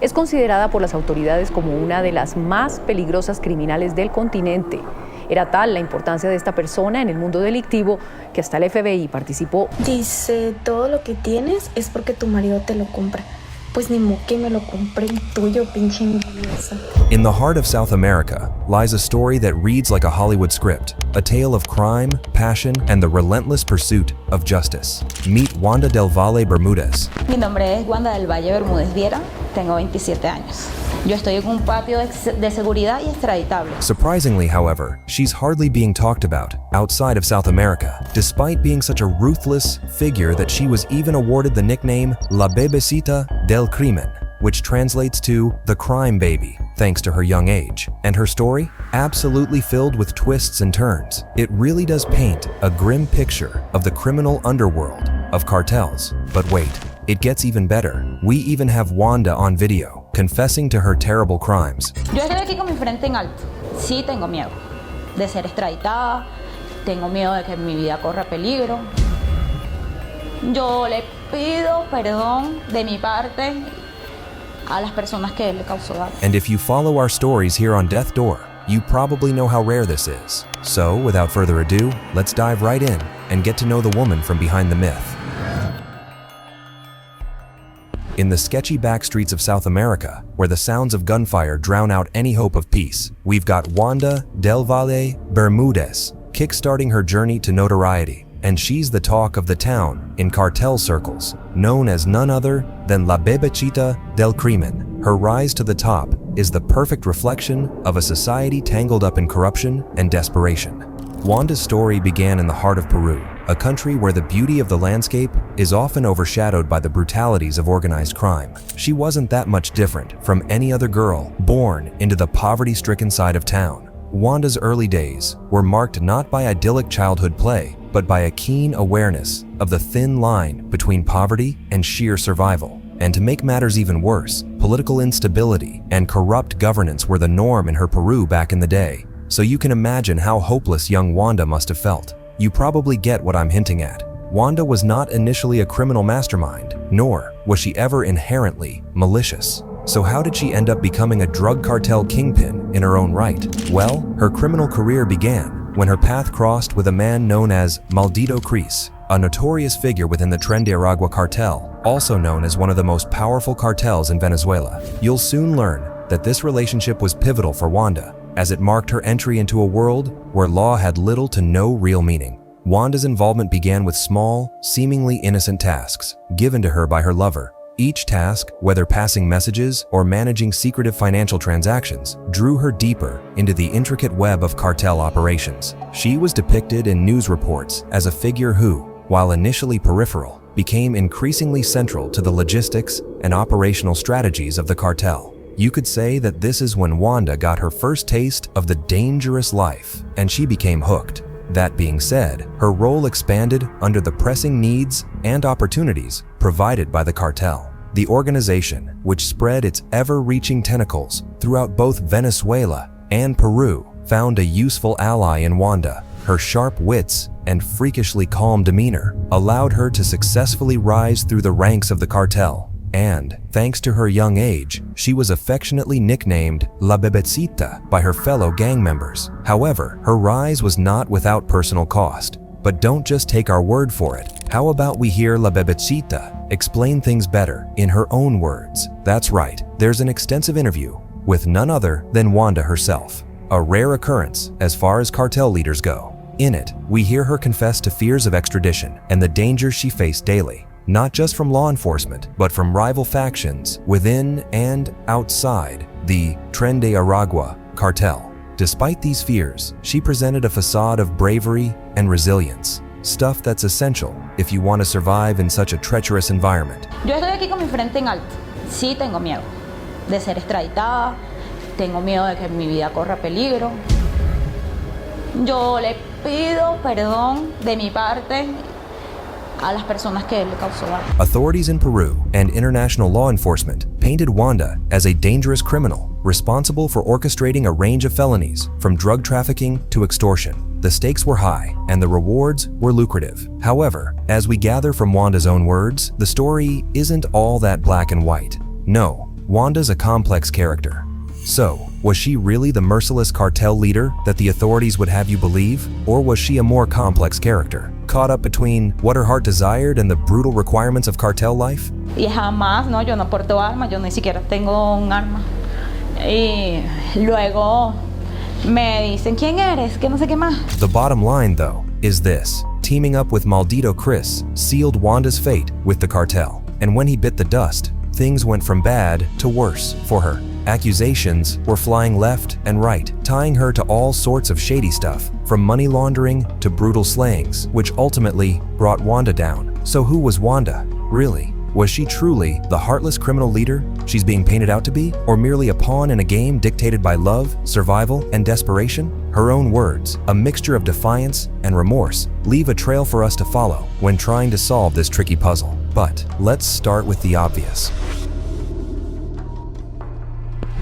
Es considerada por las autoridades como una de las más peligrosas criminales del continente. Era tal la importancia de esta persona en el mundo delictivo que hasta el FBI participó. Dice, todo lo que tienes es porque tu marido te lo compra. Pues ni modo que me lo compré el tuyo, pinche envidiosa. In the heart of South America lies a story that reads like a Hollywood script, a tale of crime, passion, and the relentless pursuit of justice. Meet Wanda del Valle Bermúdez. Mi nombre es Wanda del Valle Bermúdez Viera, tengo 27 años. Yo estoy en un patio de seguridad y extraditable. Surprisingly, however, she's hardly being talked about outside of South America, despite being such a ruthless figure that she was even awarded the nickname La Bebecita Del Crimen, which translates to the crime baby, thanks to her young age. And her story? Absolutely filled with twists and turns. It really does paint a grim picture of the criminal underworld of cartels. But wait, it gets even better. We even have Wanda on video, confessing to her terrible crimes. Yo estoy aquí con mi frente en alto. Sí tengo miedo de ser extraditada, tengo miedo de que mi vida corra peligro. Yo le pido perdón de mi parte a las personas que le causó daño. And if you follow our stories here on Deathdoor, you probably know how rare this is. So, without further ado, let's dive right in and get to know the woman from behind the myth. In the sketchy back streets of South America, where the sounds of gunfire drown out any hope of peace, we've got Wanda del Valle Bermúdez, kickstarting her journey to notoriety. And she's the talk of the town in cartel circles, known as none other than La Bebecita Del Crimen. Her rise to the top is the perfect reflection of a society tangled up in corruption and desperation. Wanda's story began in the heart of Peru, a country where the beauty of the landscape is often overshadowed by the brutalities of organized crime. She wasn't that much different from any other girl born into the poverty-stricken side of town. Wanda's early days were marked not by idyllic childhood play, but by a keen awareness of the thin line between poverty and sheer survival. And to make matters even worse, political instability and corrupt governance were the norm in her Peru back in the day. So you can imagine how hopeless young Wanda must have felt. You probably get what I'm hinting at. Wanda was not initially a criminal mastermind, nor was she ever inherently malicious. So how did she end up becoming a drug cartel kingpin in her own right? Well, her criminal career began when her path crossed with a man known as Maldito Cris, a notorious figure within the Tren de Aragua cartel, also known as one of the most powerful cartels in Venezuela. You'll soon learn that this relationship was pivotal for Wanda, as it marked her entry into a world where law had little to no real meaning. Wanda's involvement began with small, seemingly innocent tasks given to her by her lover. Each task, whether passing messages or managing secretive financial transactions, drew her deeper into the intricate web of cartel operations. She was depicted in news reports as a figure who, while initially peripheral, became increasingly central to the logistics and operational strategies of the cartel. You could say that this is when Wanda got her first taste of the dangerous life, and she became hooked. That being said, her role expanded under the pressing needs and opportunities provided by the cartel. The organization, which spread its ever-reaching tentacles throughout both Venezuela and Peru, found a useful ally in Wanda. Her sharp wits and freakishly calm demeanor allowed her to successfully rise through the ranks of the cartel. And, thanks to her young age, she was affectionately nicknamed La Bebecita by her fellow gang members. However, her rise was not without personal cost. But don't just take our word for it. How about we hear La Bebecita explain things better in her own words? That's right, there's an extensive interview with none other than Wanda herself. A rare occurrence as far as cartel leaders go. In it, we hear her confess to fears of extradition and the dangers she faced daily. Not just from law enforcement, but from rival factions within and outside the Tren de Aragua cartel. Despite these fears, she presented a facade of bravery and resilience, stuff that's essential if you want to survive in such a treacherous environment. Yo estoy aquí con mi frente en alto. Sí tengo miedo de ser extraditada, tengo miedo de que mi vida corra peligro. Yo le pido perdón de mi parte a las personas que le causó daño. Authorities in Peru and international law enforcement painted Wanda as a dangerous criminal responsible for orchestrating a range of felonies, from drug trafficking to extortion. The stakes were high and the rewards were lucrative. However, as we gather from Wanda's own words, the story isn't all that black and white. No, Wanda's a complex character. So, was she really the merciless cartel leader that the authorities would have you believe? Or was she a more complex character, caught up between what her heart desired and the brutal requirements of cartel life? Y jamás, no, yo no porto armas, yo ni siquiera tengo un arma. Y luego me dicen, ¿quién eres? Que no sé qué más. The bottom line, though, is this. Teaming up with Maldito Chris sealed Wanda's fate with the cartel. And when he bit the dust, things went from bad to worse for her. Accusations were flying left and right, tying her to all sorts of shady stuff, from money laundering to brutal slayings, which ultimately brought Wanda down. So who was Wanda, really? Was she truly the heartless criminal leader she's being painted out to be, or merely a pawn in a game dictated by love, survival, and desperation? Her own words, a mixture of defiance and remorse, leave a trail for us to follow when trying to solve this tricky puzzle. But let's start with the obvious.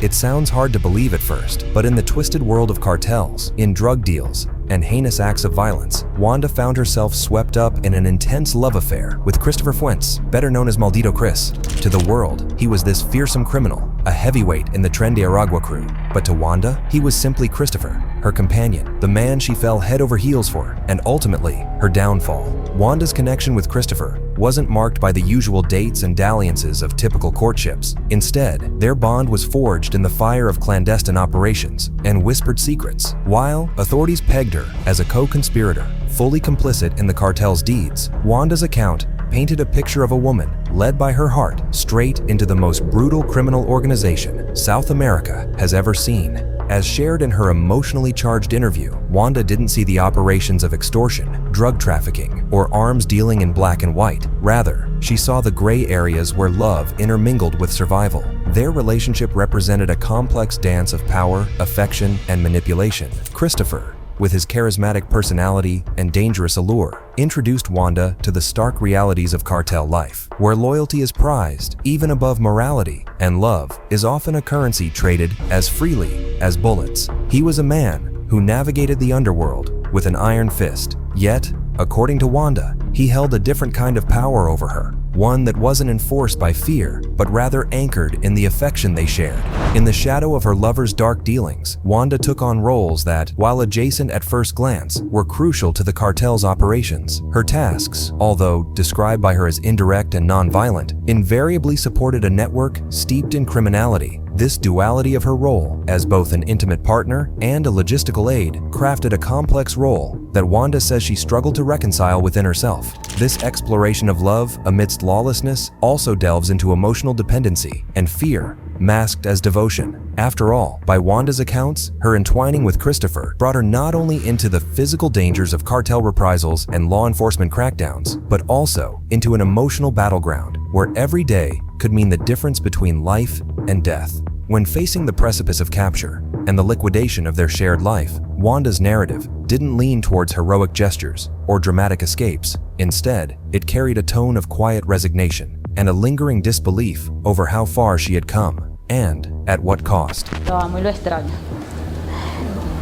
It sounds hard to believe at first, but in the twisted world of cartels, in drug deals, and heinous acts of violence, Wanda found herself swept up in an intense love affair with Christopher Fuentes, better known as Maldito Chris. To the world, he was this fearsome criminal, a heavyweight in the Tren de Aragua crew. But to Wanda, he was simply Christopher, her companion, the man she fell head over heels for, and ultimately, her downfall. Wanda's connection with Christopher wasn't marked by the usual dates and dalliances of typical courtships. Instead, their bond was forged in the fire of clandestine operations and whispered secrets. While authorities pegged her as a co-conspirator, fully complicit in the cartel's deeds, Wanda's account painted a picture of a woman led by her heart straight into the most brutal criminal organization South America has ever seen. As shared in her emotionally charged interview, Wanda didn't see the operations of extortion, drug trafficking, or arms dealing in black and white. Rather, she saw the gray areas where love intermingled with survival. Their relationship represented a complex dance of power, affection, and manipulation. Christopher, with his charismatic personality and dangerous allure, introduced Wanda to the stark realities of cartel life, where loyalty is prized even above morality, and love is often a currency traded as freely as bullets. He was a man who navigated the underworld with an iron fist, yet, according to Wanda, he held a different kind of power over her, one that wasn't enforced by fear, but rather anchored in the affection they shared. In the shadow of her lover's dark dealings, Wanda took on roles that, while adjacent at first glance, were crucial to the cartel's operations. Her tasks, although described by her as indirect and non-violent, invariably supported a network steeped in criminality. This duality of her role, as both an intimate partner and a logistical aid, crafted a complex role that Wanda says she struggled to reconcile within herself. This exploration of love amidst lawlessness also delves into emotional dependency and fear, masked as devotion. After all, by Wanda's accounts, her entwining with Christopher brought her not only into the physical dangers of cartel reprisals and law enforcement crackdowns, but also into an emotional battleground where every day could mean the difference between life and death. When facing the precipice of capture and the liquidation of their shared life, Wanda's narrative didn't lean towards heroic gestures or dramatic escapes. Instead, it carried a tone of quiet resignation and a lingering disbelief over how far she had come, and at what cost. Lo amo y lo extraño.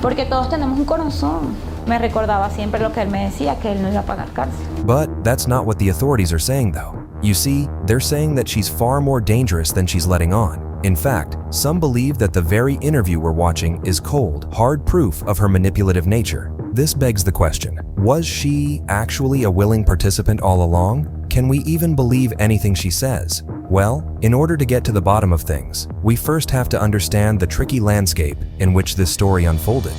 Porque todos tenemos un corazón. Me recordaba siempre lo que él me decía, que él no iba a pagar cárcel. But that's not what the authorities are saying, though. You see, they're saying that she's far more dangerous than she's letting on. In fact, some believe that the very interview we're watching is cold, hard proof of her manipulative nature. This begs the question, was she actually a willing participant all along? Can we even believe anything she says? Well, in order to get to the bottom of things, we first have to understand the tricky landscape in which this story unfolded.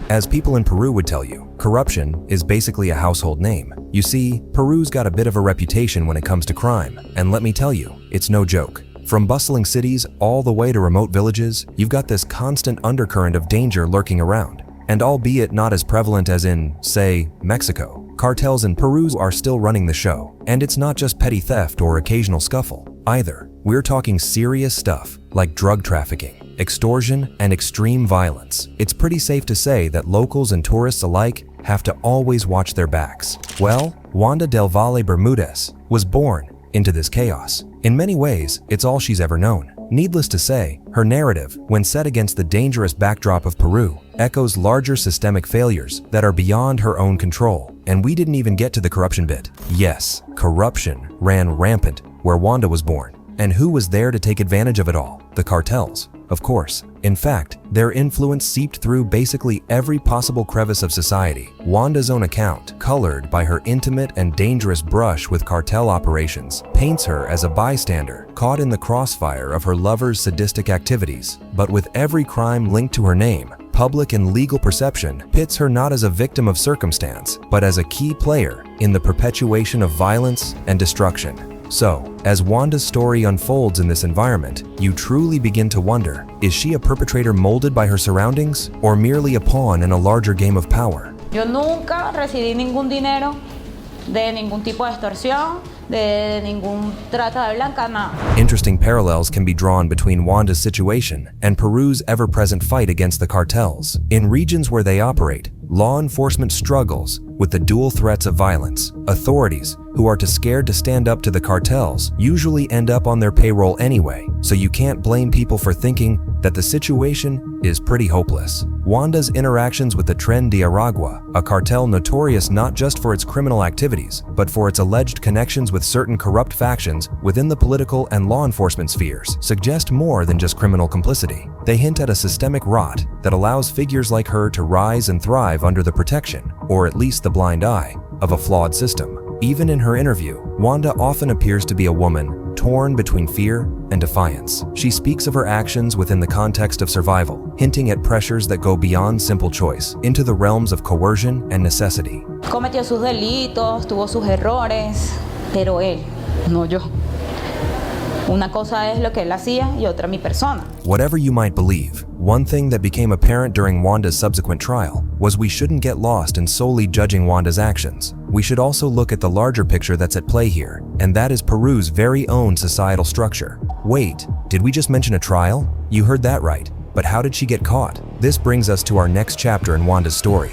As people in Peru would tell you, corruption is basically a household name. You see, Peru's got a bit of a reputation when it comes to crime, and let me tell you, it's no joke. From bustling cities all the way to remote villages, you've got this constant undercurrent of danger lurking around. And albeit not as prevalent as in, say, Mexico, cartels in Peru are still running the show. And it's not just petty theft or occasional scuffle, either. We're talking serious stuff like drug trafficking, extortion, and extreme violence. It's pretty safe to say that locals and tourists alike have to always watch their backs. Well, Wanda del Valle Bermúdez was born into this chaos. In many ways, it's all she's ever known. Needless to say, her narrative, when set against the dangerous backdrop of Peru, echoes larger systemic failures that are beyond her own control. And we didn't even get to the corruption bit. Yes, corruption ran rampant where Wanda was born. And who was there to take advantage of it all? The cartels, of course. In fact, their influence seeped through basically every possible crevice of society. Wanda's own account, colored by her intimate and dangerous brush with cartel operations, paints her as a bystander, caught in the crossfire of her lover's sadistic activities. But with every crime linked to her name, public and legal perception pits her not as a victim of circumstance, but as a key player in the perpetuation of violence and destruction. So, as Wanda's story unfolds in this environment, you truly begin to wonder, is she a perpetrator molded by her surroundings, or merely a pawn in a larger game of power? Yo nunca recibí ningún dinero de ningún tipo de extorsión, de ningún trata de blanca, nada. Interesting parallels can be drawn between Wanda's situation and Peru's ever-present fight against the cartels. In regions where they operate, law enforcement struggles with the dual threats of violence. Authorities, who are too scared to stand up to the cartels, usually end up on their payroll anyway, so you can't blame people for thinking that the situation is pretty hopeless. Wanda's interactions with the Tren de Aragua, a cartel notorious not just for its criminal activities, but for its alleged connections with certain corrupt factions within the political and law enforcement spheres, suggest more than just criminal complicity. They hint at a systemic rot that allows figures like her to rise and thrive under the protection, or at least the blind eye, of a flawed system. Even in her interview, Wanda often appears to be a woman torn between fear and defiance. She speaks of her actions within the context of survival, hinting at pressures that go beyond simple choice into the realms of coercion and necessity. Cometió sus delitos, tuvo sus errores, pero él, no yo. Una cosa es lo que él hacía y otra mi persona. Whatever you might believe, one thing that became apparent during Wanda's subsequent trial was we shouldn't get lost in solely judging Wanda's actions. We should also look at the larger picture that's at play here, and that is Peru's very own societal structure. Wait, did we just mention a trial? You heard that right, but how did she get caught? This brings us to our next chapter in Wanda's story.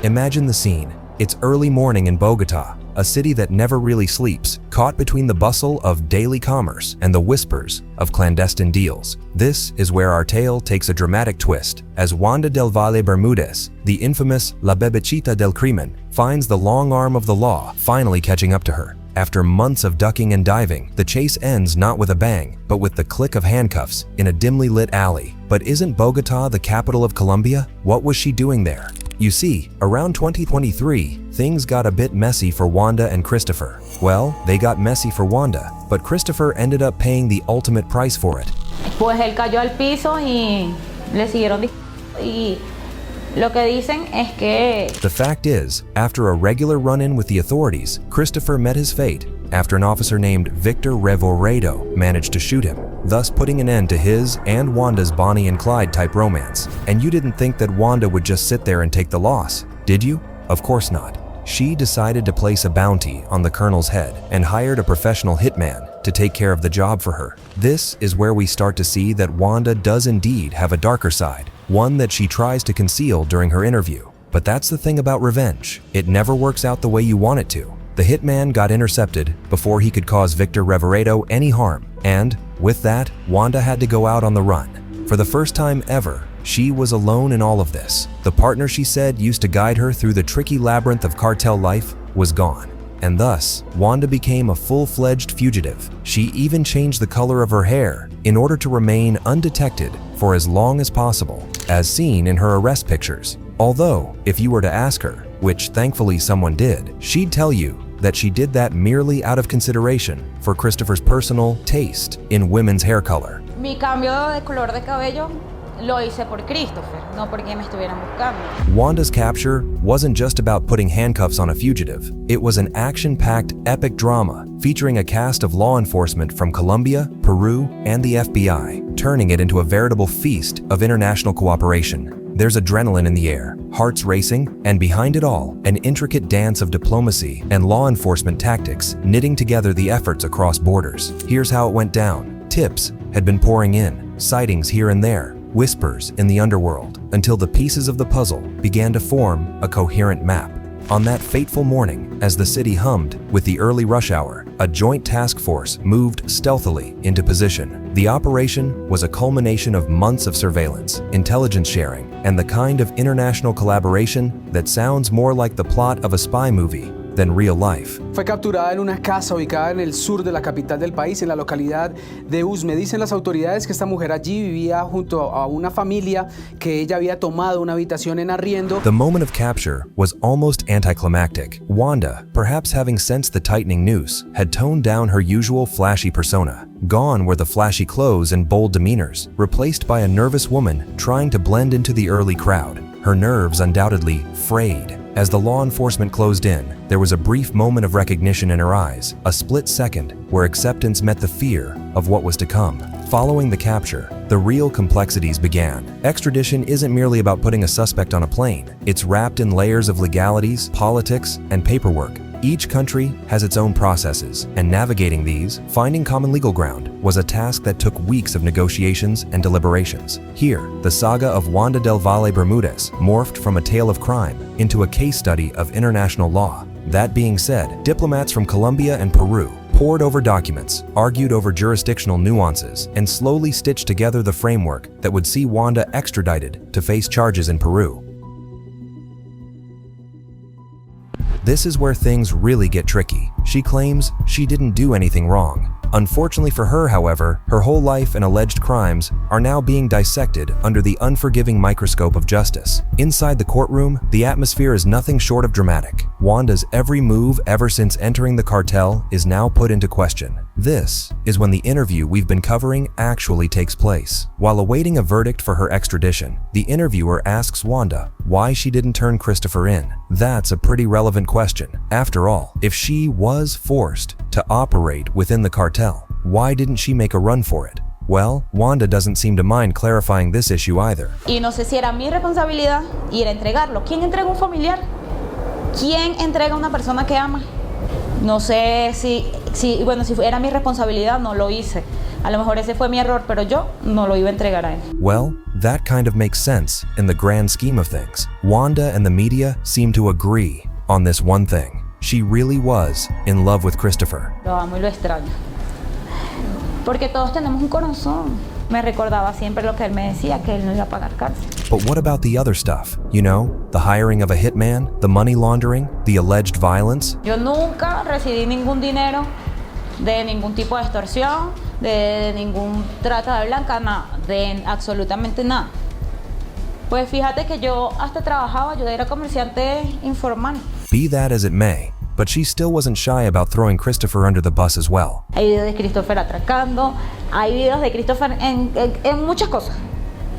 Imagine the scene. It's early morning in Bogota, a city that never really sleeps, caught between the bustle of daily commerce and the whispers of clandestine deals. This is where our tale takes a dramatic twist, as Wanda del Valle Bermúdez, the infamous La Bebecita del Crimen, finds the long arm of the law finally catching up to her. After months of ducking and diving, the chase ends not with a bang, but with the click of handcuffs in a dimly lit alley. But isn't Bogota the capital of Colombia? What was she doing there? You see, around 2023, things got a bit messy for Wanda and Christopher. Well, they got messy for Wanda, but Christopher ended up paying the ultimate price for it. Pues él cayó al piso y le siguieron disparando y lo que dicen es que... The fact is, after a regular run-in with the authorities, Christopher met his fate after an officer named Victor Revoredo managed to shoot him, thus putting an end to his and Wanda's Bonnie and Clyde type romance. And you didn't think that Wanda would just sit there and take the loss, did you? Of course not. She decided to place a bounty on the colonel's head and hired a professional hitman to take care of the job for her. This is where we start to see that Wanda does indeed have a darker side, one that she tries to conceal during her interview. But that's the thing about revenge. It never works out the way you want it to. The hitman got intercepted before he could cause Victor Revoredo any harm, and with that, Wanda had to go out on the run. For the first time ever, she was alone in all of this. The partner she said used to guide her through the tricky labyrinth of cartel life was gone, and thus, Wanda became a full-fledged fugitive. She even changed the color of her hair in order to remain undetected for as long as possible, as seen in her arrest pictures. Although, if you were to ask her, which thankfully someone did, she'd tell you that she did that merely out of consideration for Christopher's personal taste in women's hair color. Mi cambio de color de cabello lo hice por Christopher, no porque me estuvieran buscando. Wanda's capture wasn't just about putting handcuffs on a fugitive. It was an action-packed epic drama featuring a cast of law enforcement from Colombia, Peru, and the FBI, turning it into a veritable feast of international cooperation. There's adrenaline in the air, hearts racing, and behind it all, an intricate dance of diplomacy and law enforcement tactics knitting together the efforts across borders. Here's how it went down. Tips had been pouring in, sightings here and there, whispers in the underworld, until the pieces of the puzzle began to form a coherent map. On that fateful morning, as the city hummed with the early rush hour, a joint task force moved stealthily into position. The operation was a culmination of months of surveillance, intelligence sharing, and the kind of international collaboration that sounds more like the plot of a spy movie than real life. Fue capturada en una casa ubicada en el sur de la capital del país, en la localidad de Usme. Dicen las autoridades que esta mujer allí vivía junto a una familia que ella había tomado una habitación en arriendo. The moment of capture was almost anticlimactic. Wanda, perhaps having sensed the tightening noose, had toned down her usual flashy persona. Gone were the flashy clothes and bold demeanors, replaced by a nervous woman trying to blend into the early crowd. Her nerves undoubtedly frayed. As the law enforcement closed in, there was a brief moment of recognition in her eyes, a split second where acceptance met the fear of what was to come. Following the capture, the real complexities began. Extradition isn't merely about putting a suspect on a plane. It's wrapped in layers of legalities, politics, and paperwork. Each country has its own processes, and navigating these, finding common legal ground, was a task that took weeks of negotiations and deliberations. Here, the saga of Wanda del Valle Bermúdez morphed from a tale of crime into a case study of international law. That being said, diplomats from Colombia and Peru pored over documents, argued over jurisdictional nuances, and slowly stitched together the framework that would see Wanda extradited to face charges in Peru. This is where things really get tricky. She claims she didn't do anything wrong. Unfortunately for her, however, her whole life and alleged crimes are now being dissected under the unforgiving microscope of justice. Inside the courtroom, the atmosphere is nothing short of dramatic. Wanda's every move ever since entering the cartel is now put into question. This is when the interview we've been covering actually takes place. While awaiting a verdict for her extradition, the interviewer asks Wanda why she didn't turn Christopher in. That's a pretty relevant question. After all, if she was forced to operate within the cartel, why didn't she make a run for it? Well, Wanda doesn't seem to mind clarifying this issue either. Y no sé si era mi responsabilidad ir a entregarlo. ¿Quién entrega un familiar? ¿Quién entrega a una persona que ama? No sé si era mi responsabilidad, no lo hice. A lo mejor ese fue mi error, pero yo no lo iba a entregar a él. Well, that kind of makes sense in the grand scheme of things. Wanda and the media seem to agree on this one thing. She really was in love with Christopher. Lo amo y lo extraño. Porque todos tenemos un corazón. Me recordaba siempre lo que él me decía, que él no iba a pagar cárcel. But what about the other stuff? You know, the hiring of a hitman, the money laundering, the alleged violence? Yo nunca recibí ningún dinero de ningún tipo de extorsión, de ningún trata de blanca, nada, de absolutamente nada. Pues fíjate que yo hasta trabajaba, yo era comerciante informal. Be that as it may, but she still wasn't shy about throwing Christopher under the bus as well. Hay videos de Christopher atracando, hay videos de Christopher en muchas cosas.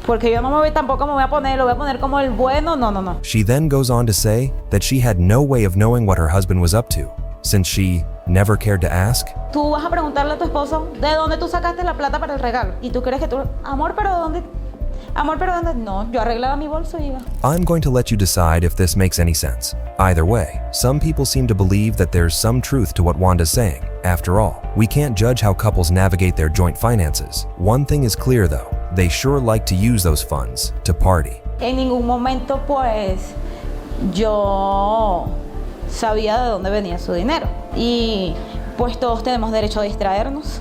Porque yo tampoco me voy a poner como el bueno, no. She then goes on to say that she had no way of knowing what her husband was up to, since she never cared to ask. Tú vas a preguntarle a tu esposo, ¿de dónde tú sacaste la plata para el regalo? Y tú crees que amor, pero ¿dónde? No, yo arreglaba mi bolso y iba. I'm going to let you decide if this makes any sense. Either way, some people seem to believe that there's some truth to what Wanda's saying. After all, we can't judge how couples navigate their joint finances. One thing is clear though, they sure like to use those funds to party. En ningún momento pues yo sabía de dónde venía su dinero. Y pues todos tenemos derecho a distraernos.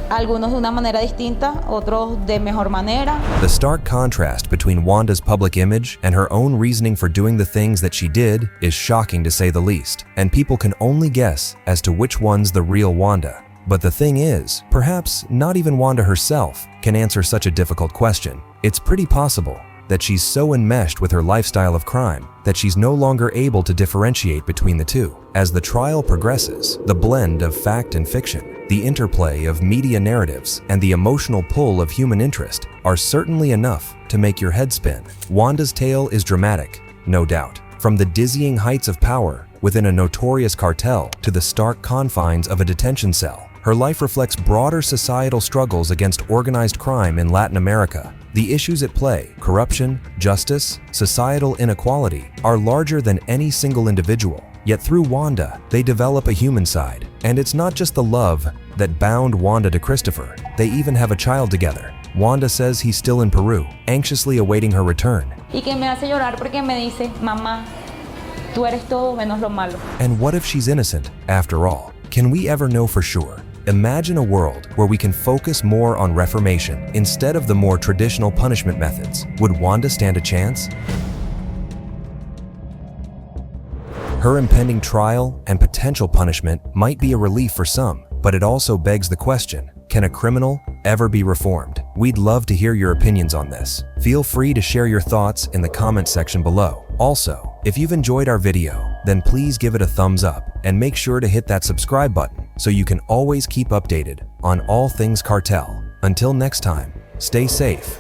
Algunos de una manera distinta, otros de mejor manera. The stark contrast between Wanda's public image and her own reasoning for doing the things that she did is shocking to say the least, and people can only guess as to which one's the real Wanda. But the thing is, perhaps not even Wanda herself can answer such a difficult question. It's pretty possible that she's so enmeshed with her lifestyle of crime that she's no longer able to differentiate between the two. As the trial progresses, the blend of fact and fiction, the interplay of media narratives, and the emotional pull of human interest are certainly enough to make your head spin. Wanda's tale is dramatic, no doubt. From the dizzying heights of power within a notorious cartel to the stark confines of a detention cell, her life reflects broader societal struggles against organized crime in Latin America. The issues at play, corruption, justice, societal inequality, are larger than any single individual. Yet through Wanda, they develop a human side. And it's not just the love that bound Wanda to Christopher. They even have a child together. Wanda says he's still in Peru, anxiously awaiting her return. Y que me hace llorar porque me dice, mamá, tú eres todo menos lo malo. And what if she's innocent, after all? Can we ever know for sure? Imagine a world where we can focus more on reformation instead of the more traditional punishment methods. Would Wanda stand a chance? Her impending trial and potential punishment might be a relief for some, but it also begs the question, can a criminal ever be reformed? We'd love to hear your opinions on this. Feel free to share your thoughts in the comment section below. Also, if you've enjoyed our video, then please give it a thumbs up and make sure to hit that subscribe button so you can always keep updated on all things cartel. Until next time, stay safe